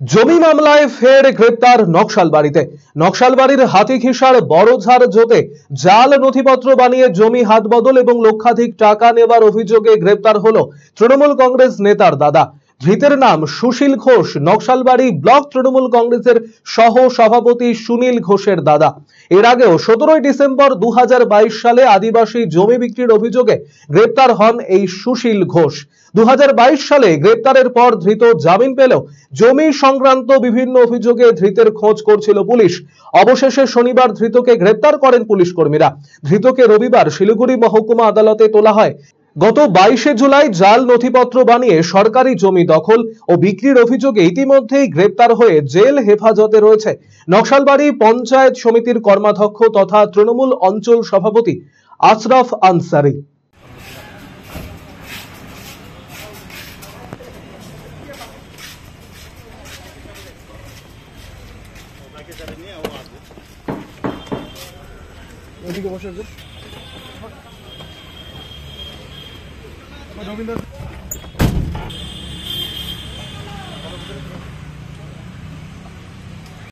জমি মামলায় ফের গ্রেপ্তার নকশালবাড়ির হাতিখিসার বড়ঝাড় জোতে জাল নথিপত্র বানিয়ে জমি হাতবদল এবং লক্ষাধিক টাকা নেবার অভিযোগে গ্রেপ্তার হলো তৃণমূল কংগ্রেস নেতার দাদা। ধৃতের নাম সুশীল ঘোষ, নকশালবাড়ি ব্লক তৃণমূল কংগ্রেসের সহ সভাপতি সুনীল ঘোষের দাদা। এর আগেও 17 ডিসেম্বর 2022 সালে আদিবাসী জমি বিক্রির অভিযোগে গ্রেপ্তার হন এই সুশীল ঘোষ। 2022 সালে গ্রেপ্তারের পর ধৃত জামিন পেলেও জমি সংক্রান্ত বিভিন্ন অভিযোগে ধৃতের খোঁজ করছিল পুলিশ। অবশেষে শনিবার ধৃতকে গ্রেপ্তার করেন পুলিশ কর্মীরা। ধৃতকে রবিবার শিলিগুড়ি মহকুমা আদালতে তোলা হয়। গত 22 জুলাই জাল নথিপত্র বানিয়ে সরকারি জমি দখল ও বিক্রির অভিযোগে ইতিমধ্যেই গ্রেপ্তার হয়ে জেল হেফাজতে রয়েছে নকশালবাড়ি পঞ্চায়েত সমিতির কর্মাধ্যক্ষ তথা তৃণমূল অঞ্চল সভাপতি আশরাফ আনসারি। রবীন্দ্র